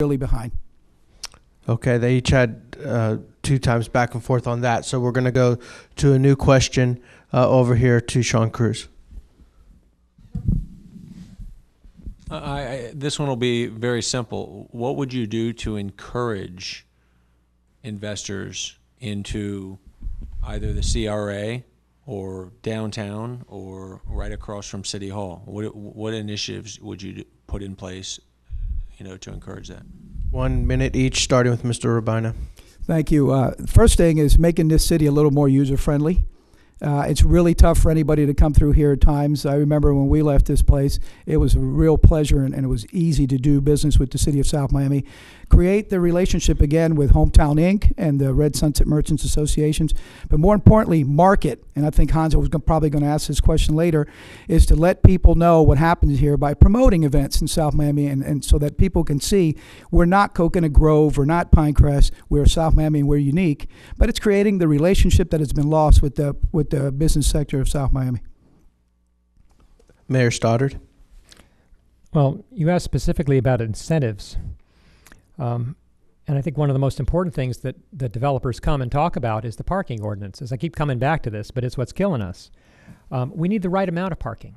really behind. Okay, they each had 2 times back and forth on that. So we're going to go to a new question over here to Shawn Cruz. This one will be very simple. What would you do to encourage investors into either the CRA or downtown or right across from City Hall? What initiatives would you put in place, to encourage that? 1 minute each, starting with Mr. Robaina. Thank you. First thing is making this city a little more user-friendly. It's really tough for anybody to come through here at times. I remember when we left this place, it was a real pleasure and it was easy to do business with the city of South Miami. Create the relationship again with Hometown Inc. and the Red Sunset Merchants Associations, but more importantly, market. And I think Hans was probably going to ask this question later, is to let people know what happens here by promoting events in South Miami and so that people can see we're not Coconut Grove, we're not Pinecrest, we're South Miami and we're unique, but it's creating the relationship that has been lost with the business sector of South Miami. Mayor Stoddard. Well, you asked specifically about incentives. And I think one of the most important things that developers come and talk about is the parking ordinances. I keep coming back to this, but it's what's killing us. We need the right amount of parking.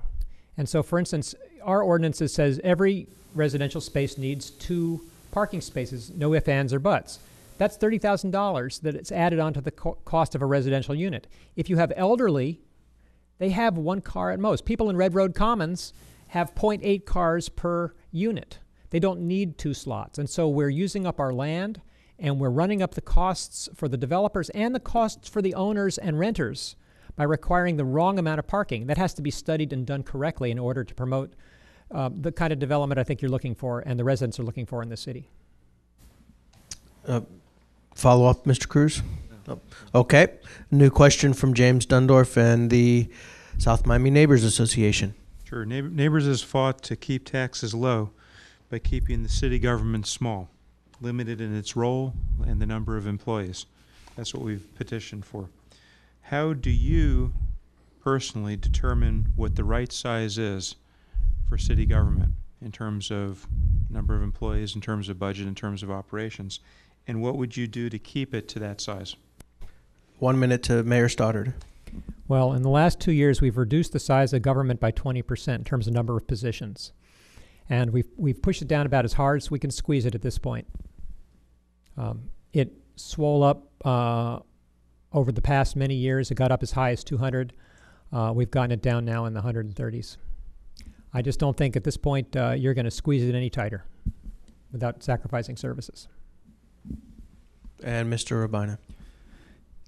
And so, for instance, our ordinances says every residential space needs 2 parking spaces, no ifs, ands, or buts. That's $30,000 that it's added onto the cost of a residential unit. If you have elderly, they have 1 car at most. People in Red Road Commons have 0.8 cars per unit. They don't need 2 slots. And so we're using up our land and we're running up the costs for the developers and the costs for the owners and renters by requiring the wrong amount of parking. That has to be studied and done correctly in order to promote the kind of development I think you're looking for and the residents are looking for in the city. Follow up, Mr. Cruz? No. Okay. New question from James Dundorf and the South Miami Neighbors Association. Sure. Neighbors has fought to keep taxes low by keeping the city government small, limited in its role and the number of employees. That's what we've petitioned for. How do you personally determine what the right size is for city government in terms of number of employees, in terms of budget, in terms of operations? And what would you do to keep it to that size? 1 minute to Mayor Stoddard. Well, in the last 2 years, we've reduced the size of government by 20% in terms of number of positions. And we've pushed it down about as hard as we can squeeze it at this point. It swole up over the past many years. It got up as high as 200. We've gotten it down now in the 130s. I just don't think at this point you're going to squeeze it any tighter without sacrificing services. And Mr. Robaina.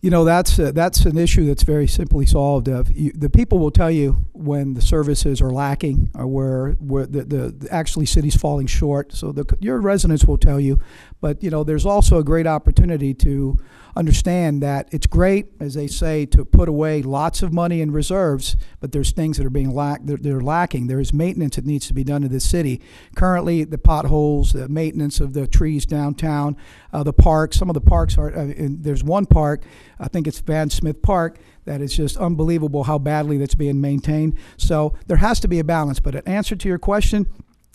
That's an issue that's very simply solved. The people will tell you when the services are lacking or where the actually city's falling short. So your residents will tell you, but there's also a great opportunity to understand that it's great, as they say, to put away lots of money in reserves, but there's things that are they're lacking. There is maintenance that needs to be done in this city. Currently, the potholes, the maintenance of the trees downtown, the parks. Some of the parks are. There's one park, I think it's Van Smith Park, that is just unbelievable how badly that's being maintained. So there has to be a balance. But an answer to your question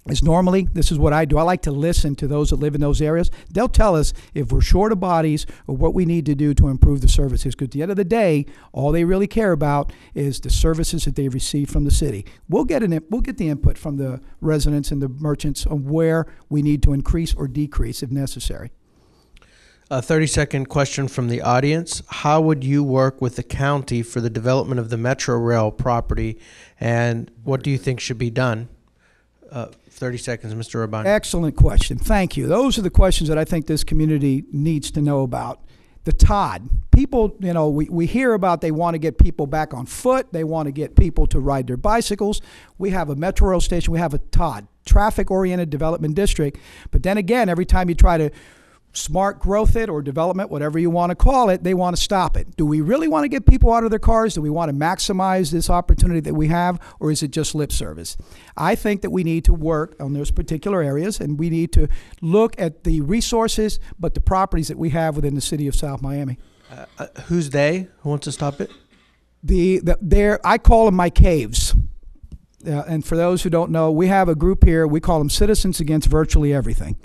is normally, this is what I do. I like to listen to those that live in those areas. They'll tell us if we're short of bodies or what we need to do to improve the services. Because at the end of the day, all they really care about is the services that they receive from the city. We'll get the input from the residents and the merchants on where we need to increase or decrease if necessary. A 30-second question from the audience. How would you work with the county for the development of the Metro Rail property, and what do you think should be done? 30 seconds, Mr. Robaina. Excellent question. Thank you. Those are the questions that I think this community needs to know about. The TOD. People, we hear about they want to get people back on foot. They want to get people to ride their bicycles. We have a Metro Rail station. We have a TOD, Traffic-Oriented Development District. But then again, every time you try to smart growth it or development, whatever you want to call it, they want to stop it. Do we really want to get people out of their cars? Do we want to maximize this opportunity that we have, or is it just lip service? I think that we need to work on those particular areas, and we need to look at the resources, but the properties that we have within the city of South Miami. Who's they? Who wants to stop it? I call them my caves. And for those who don't know, we have a group here. We call them Citizens Against Virtually Everything.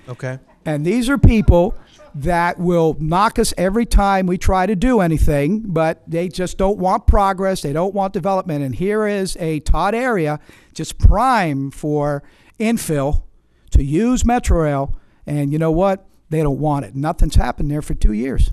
Okay. And these are people that will knock us every time we try to do anything, but they just don't want progress. They don't want development. And here is a Todd area just prime for infill to use Metrorail. And you know what? They don't want it. Nothing's happened there for 2 years.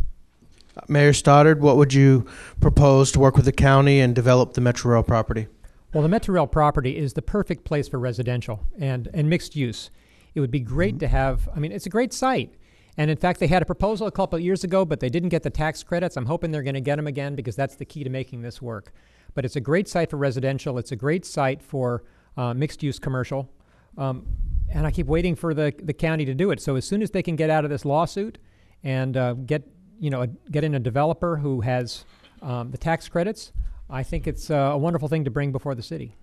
Mayor Stoddard, what would you propose to work with the county and develop the Metrorail property? Well, the Metrorail property is the perfect place for residential and mixed use. It would be great to have, I mean, it's a great site. And in fact, they had a proposal a couple of years ago, but they didn't get the tax credits. I'm hoping they're going to get them again because that's the key to making this work. But it's a great site for residential. It's a great site for mixed-use commercial. And I keep waiting for the county to do it. So as soon as they can get out of this lawsuit and get in a developer who has the tax credits, I think it's a wonderful thing to bring before the city.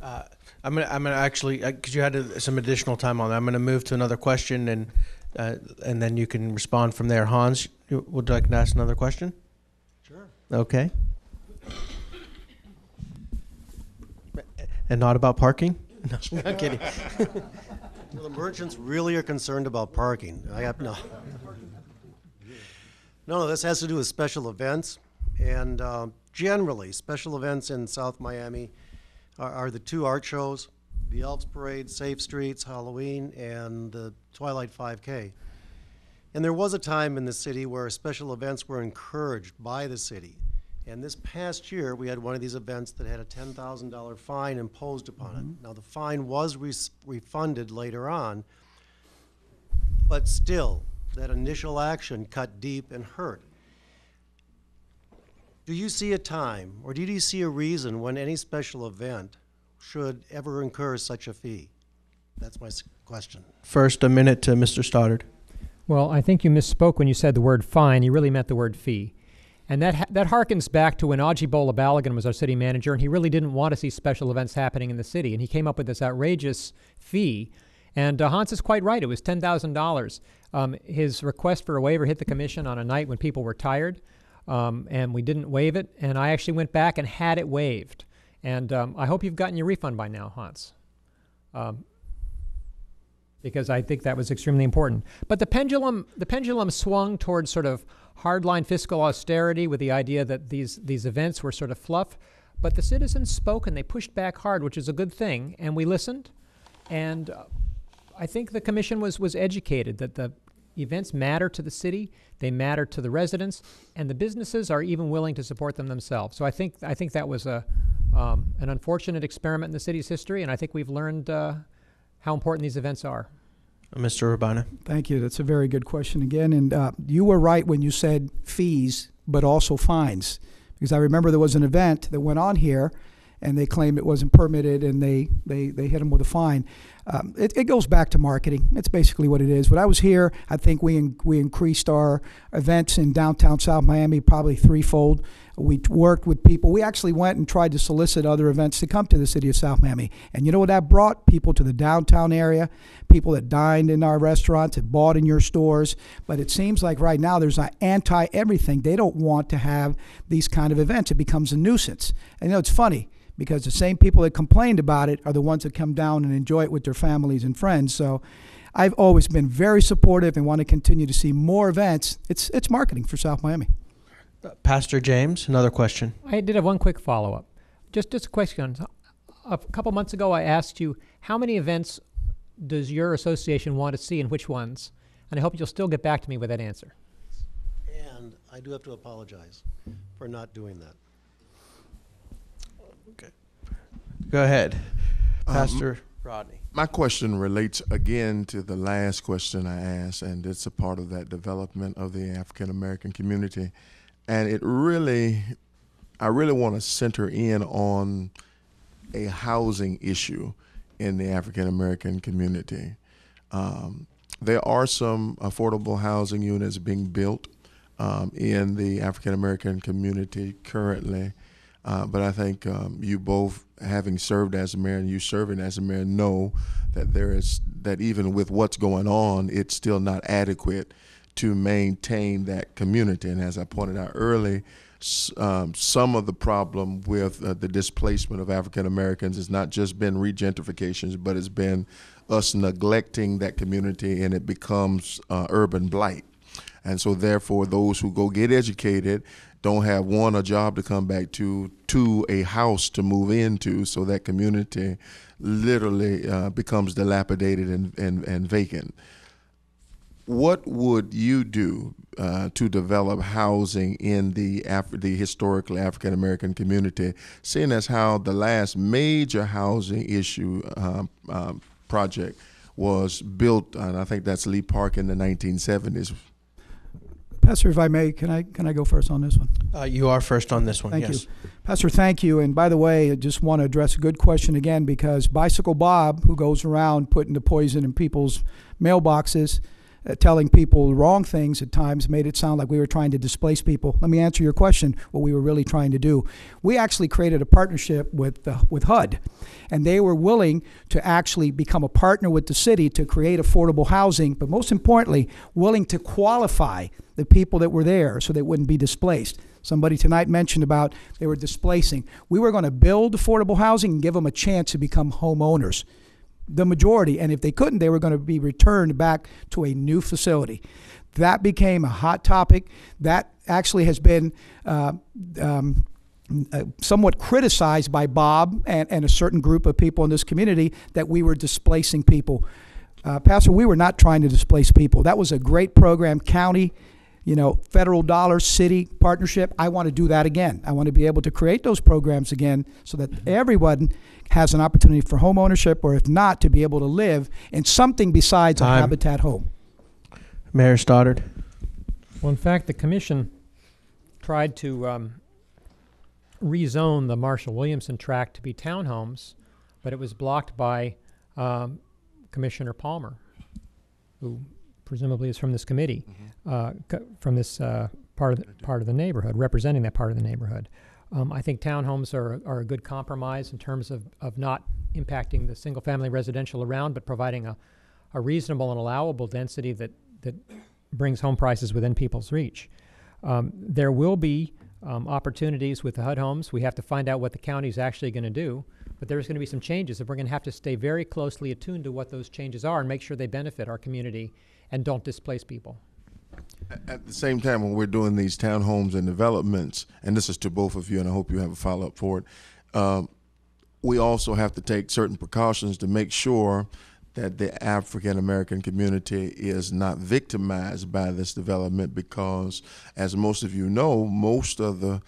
I'm gonna actually, because you had some additional time on that, I'm gonna move to another question, and then you can respond from there. Hans, would you like to ask another question? Sure. Okay. And not about parking? No, I'm kidding. Well, the merchants really are concerned about parking. No, this has to do with special events, and generally, special events in South Miami are the 2 art shows, the Elks Parade, Safe Streets, Halloween, and the Twilight 5K. And there was a time in the city where special events were encouraged by the city. And this past year, we had one of these events that had a $10,000 fine imposed upon it. Now, the fine was refunded later on, but still, that initial action cut deep and hurt. Do you see a time, or do you see a reason when any special event should ever incur such a fee? That's my question. First, a minute to Mr. Stoddard. Well, I think you misspoke when you said the word fine. You really meant the word fee. And that harkens back to when Ajibola Balogun was our city manager, and he really didn't want to see special events happening in the city. And he came up with this outrageous fee. And Hans is quite right. It was $10,000. His request for a waiver hit the commission on a night when people were tired, and we didn't waive it. And I actually went back and had it waived. And I hope you've gotten your refund by now, Hans, because I think that was extremely important. But the pendulum swung towards sort of hardline fiscal austerity with the idea that these events were sort of fluff. But the citizens spoke and they pushed back hard, which is a good thing. And we listened. And I think the commission was educated that the events matter to the city, they matter to the residents, and the businesses are even willing to support them themselves. So I think that was an unfortunate experiment in the city's history, and I think we've learned how important these events are. Mr. Robaina. Thank you. That's a very good question again. And you were right when you said fees, but also fines. Because I remember there was an event that went on here, and they claimed it wasn't permitted, and they hit them with a fine. It goes back to marketing. That's basically what it is. When I was here, I think we increased our events in downtown South Miami probably threefold. We worked with people. We actually went and tried to solicit other events to come to the city of South Miami. And you know what that brought? People to the downtown area, people that dined in our restaurants, that bought in your stores. But it seems like right now there's an anti-everything. They don't want to have these kind of events. It becomes a nuisance. And you know, it's funny, because the same people that complained about it are the ones that come down and enjoy it with their families and friends. So I've always been very supportive and want to continue to see more events. It's marketing for South Miami. Pastor James, another question. I did have one quick follow-up. Just a question. A couple months ago, I asked you, how many events does your association want to see and which ones? And I hope you'll still get back to me with that answer. And I do have to apologize for not doing that. Okay. Go ahead, Pastor Rodney. My question relates again to the last question I asked, and it's a part of that development of the African American community. And I really want to center in on a housing issue in the African American community. There are some affordable housing units being built in the African American community currently. But I think you both, having served as a mayor and you serving as a mayor, know that that even with what's going on, it's still not adequate to maintain that community. And as I pointed out early, some of the problem with the displacement of African Americans has not just been regentrifications, but it's been us neglecting that community and it becomes urban blight. And so therefore those who go get educated don't have, one, a job to come back to, two, a house to move into, so that community literally becomes dilapidated and vacant. What would you do to develop housing in the historically African American community, seeing as how the last major housing issue project was built, and I think that's Lee Park in the 1970s? Pastor, if I may, can I go first on this one? You are first on this one, Thank yes. you. Pastor, thank you. And by the way, I just want to address a good question again, because Bicycle Bob, who goes around putting the poison in people's mailboxes, telling people the wrong things at times, made it sound like we were trying to displace people. Let me answer your question, what we were really trying to do. We actually created a partnership with HUD, and they were willing to actually become a partner with the city to create affordable housing, but most importantly, willing to qualify the people that were there so they wouldn't be displaced. Somebody tonight mentioned about they were displacing. We were going to build affordable housing and give them a chance to become homeowners, the majority, and if they couldn't, they were going to be returned back to a new facility. That became a hot topic. That actually has been somewhat criticized by Bob and a certain group of people in this community, that we were displacing people. Pastor, we were not trying to displace people. That was a great program, county, federal dollars, city partnership. I want to do that again. I want to be able to create those programs again so that everyone has an opportunity for home ownership, or if not, to be able to live in something besides a habitat home. Mayor Stoddard. Well, in fact, the commission tried to rezone the Marshall Williamson tract to be townhomes, but it was blocked by Commissioner Palmer, who presumably is from this committee, from this part of the neighborhood, representing that part of the neighborhood. I think townhomes are a good compromise in terms of not impacting the single-family residential around, but providing a reasonable and allowable density that brings home prices within people's reach. There will be opportunities with the HUD homes. We have to find out what the county is actually going to do, but there's going to be some changes, and we're going to have to stay very closely attuned to what those changes are and make sure they benefit our community and don't displace people. At the same time, when we're doing these townhomes and developments, and this is to both of you, and I hope you have a follow-up for it, we also have to take certain precautions to make sure that the African American community is not victimized by this development, because, as most of you know, most of the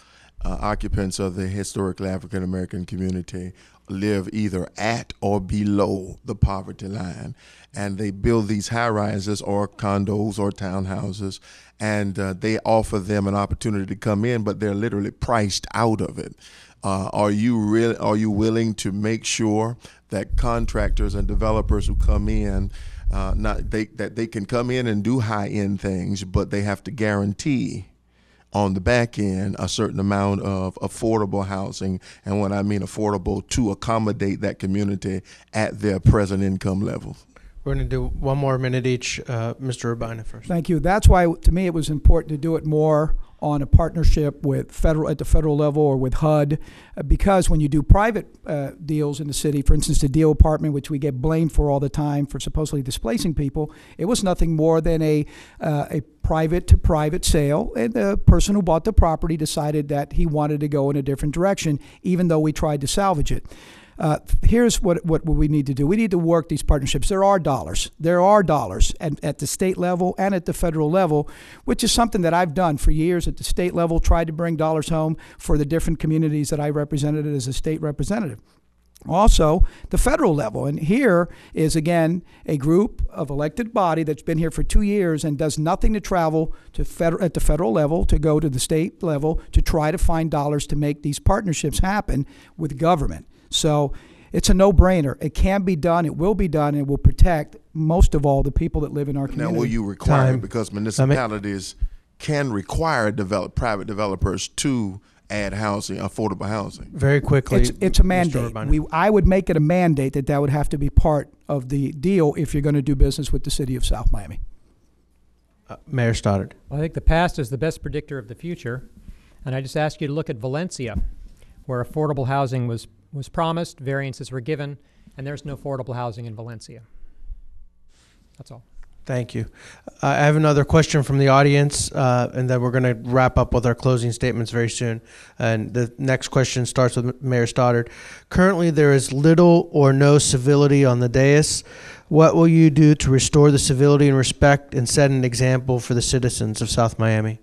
occupants of the historically African American community live either at or below the poverty line, and they build these high-rises or condos or townhouses, and they offer them an opportunity to come in, but they're literally priced out of it. Are you willing to make sure that contractors and developers who come in, that they can come in and do high-end things, but they have to guarantee on the back end a certain amount of affordable housing, and when I mean affordable, to accommodate that community at their present income level? We're going to do one more minute each. Mr. Robaina first. Thank you. That's why, to me, it was important to do it more on a partnership with at the federal level or with HUD, because when you do private deals in the city, for instance, the Deal Apartment, which we get blamed for all the time for supposedly displacing people, it was nothing more than a private-to-private sale, and the person who bought the property decided that he wanted to go in a different direction, even though we tried to salvage it. Here's what we need to do. We need to work these partnerships. There are dollars at the state level and at the federal level, which is something that I've done for years at the state level, tried to bring dollars home for the different communities that I represented as a state representative. Also, the federal level, and here is, again, a group of elected body that's been here for 2 years and does nothing to travel to at the federal level, to go to the state level, to try to find dollars to make these partnerships happen with government. So it's a no-brainer. It can be done. It will be done. And it will protect, most of all, the people that live in our community. Now, will you require it? Because municipalities can require private developers to add housing, affordable housing. Very quickly. It's a mandate. I would make it a mandate that would have to be part of the deal if you're going to do business with the city of South Miami. Mayor Stoddard. Well, I think the past is the best predictor of the future. And I just ask you to look at Valencia, where affordable housing was promised, variances were given, and there's no affordable housing in Valencia. That's all. Thank you. I have another question from the audience, and then we're going to wrap up with our closing statements very soon. And the next question starts with Mayor Stoddard. Currently, there is little or no civility on the dais. What will you do to restore the civility and respect and set an example for the citizens of South Miami?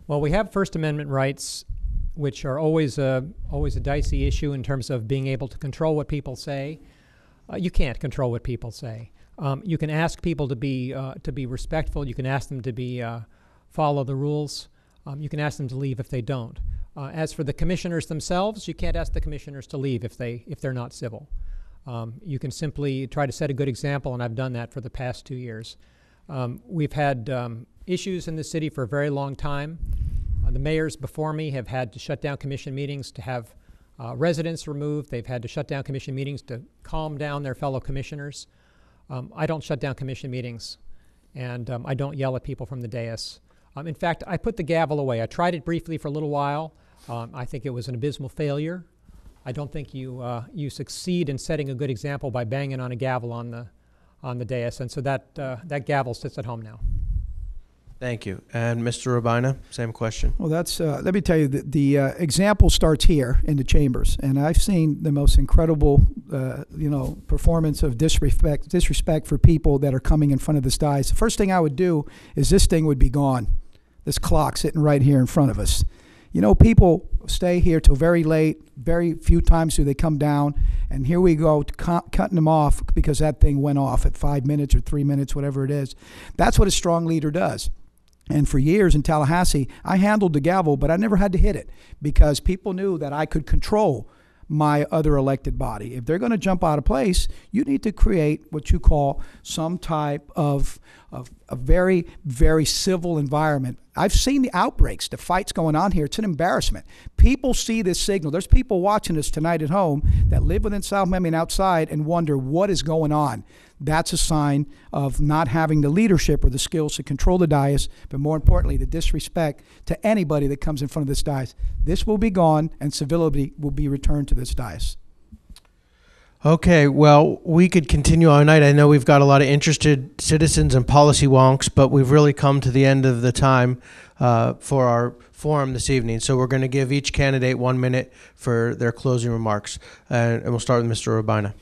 Well, we have First Amendment rights, which are always a dicey issue in terms of being able to control what people say. You can't control what people say. You can ask people to be respectful. You can ask them to follow the rules. You can ask them to leave if they don't. As for the commissioners themselves, you can't ask the commissioners to leave if they're not civil. You can simply try to set a good example, and I've done that for the past 2 years. We've had issues in the city for a very long time. The mayors before me have had to shut down commission meetings to have residents removed. They've had to shut down commission meetings to calm down their fellow commissioners. I don't shut down commission meetings, and I don't yell at people from the dais. In fact, I put the gavel away. I tried it briefly for a little while. I think it was an abysmal failure. I don't think you succeed in setting a good example by banging on a gavel on the dais, and so that gavel sits at home now. Thank you. And Mr. Robaina, same question. Well, that's, let me tell you, the example starts here in the chambers. And I've seen the most incredible, performance of disrespect for people that are coming in front of this dais. The first thing I would do is this thing would be gone, this clock sitting right here in front of us. You know, people stay here till very late. Very few times do they come down. And here we go, cutting them off because that thing went off at 5 minutes or 3 minutes, whatever it is. That's what a strong leader does. And for years in Tallahassee, I handled the gavel, but I never had to hit it because people knew that I could control my other elected body. If they're going to jump out of place, you need to create what you call some type of a very, very civil environment. I've seen the outbreaks, the fights going on here. It's an embarrassment. People see this signal. There's people watching us tonight at home that live within South Miami and outside and wonder what is going on. That's a sign of not having the leadership or the skills to control the dais, but more importantly, the disrespect to anybody that comes in front of this dais. This will be gone, and civility will be returned to this dais. Okay, well, we could continue all night. I know we've got a lot of interested citizens and policy wonks, but we've really come to the end of the time for our forum this evening. So we're going to give each candidate 1 minute for their closing remarks. And we'll start with Mr. Robaina.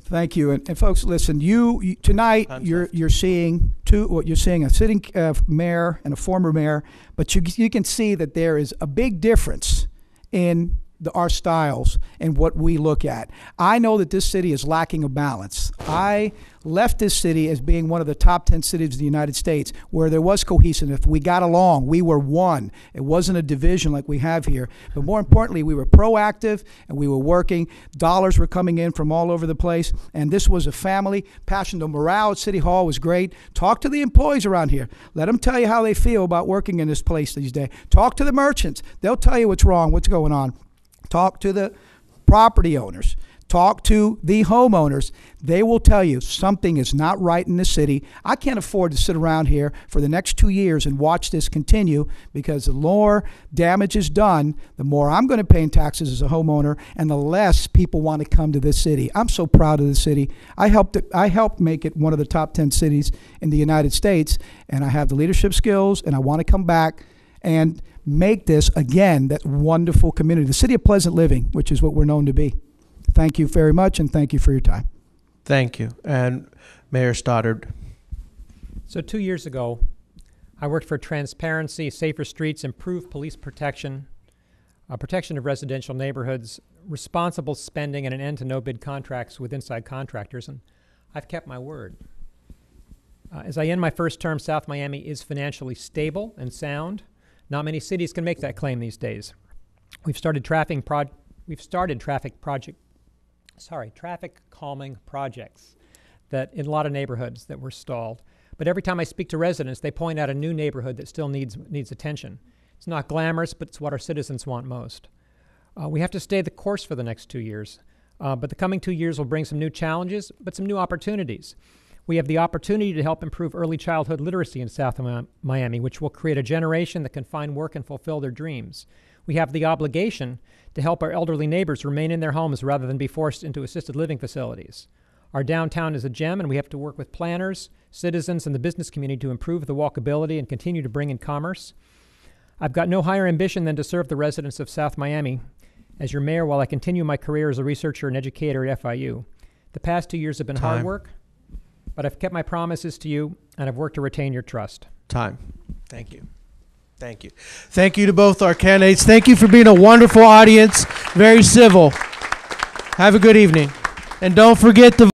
Thank you, and folks, listen. You tonight you're seeing you're seeing a sitting mayor and a former mayor, but you can see that there is a big difference in our styles and what we look at. I know that this city is lacking a balance. I left this city as being one of the top 10 cities of the United States where there was cohesiveness. We got along. We were one. It wasn't a division like we have here. But more importantly, we were proactive and we were working. Dollars were coming in from all over the place. And this was a family passion. The morale at City Hall was great. Talk to the employees around here. Let them tell you how they feel about working in this place these days. Talk to the merchants. They'll tell you what's wrong, what's going on. Talk to the property owners. Talk to the homeowners. They will tell you something is not right in the city. I can't afford to sit around here for the next 2 years and watch this continue because the more damage is done, the more I'm going to pay in taxes as a homeowner and the less people want to come to this city. I'm so proud of the city. I helped make it one of the top 10 cities in the United States, and I have the leadership skills, and I want to come back and make this, again, that wonderful community, the city of pleasant living, which is what we're known to be. Thank you very much, and thank you for your time. Thank you. And Mayor Stoddard. So 2 years ago, I worked for transparency, safer streets, improved police protection, protection of residential neighborhoods, responsible spending, and an end to no-bid contracts with inside contractors, and I've kept my word. As I end my first term, South Miami is financially stable and sound. Not many cities can make that claim these days. We've started traffic calming projects that in a lot of neighborhoods that were stalled. But every time I speak to residents, they point out a new neighborhood that still needs attention. It's not glamorous, but it's what our citizens want most. We have to stay the course for the next 2 years. But the coming 2 years will bring some new challenges, but some new opportunities. We have the opportunity to help improve early childhood literacy in South Miami, which will create a generation that can find work and fulfill their dreams. We have the obligation to help our elderly neighbors remain in their homes rather than be forced into assisted living facilities. Our downtown is a gem, and we have to work with planners, citizens, and the business community to improve the walkability and continue to bring in commerce. I've got no higher ambition than to serve the residents of South Miami as your mayor while I continue my career as a researcher and educator at FIU. The past 2 years have been hard work, but I've kept my promises to you, and I've worked to retain your trust. Time. Thank you. Thank you. Thank you to both our candidates. Thank you for being a wonderful audience, very civil. Have a good evening. And don't forget to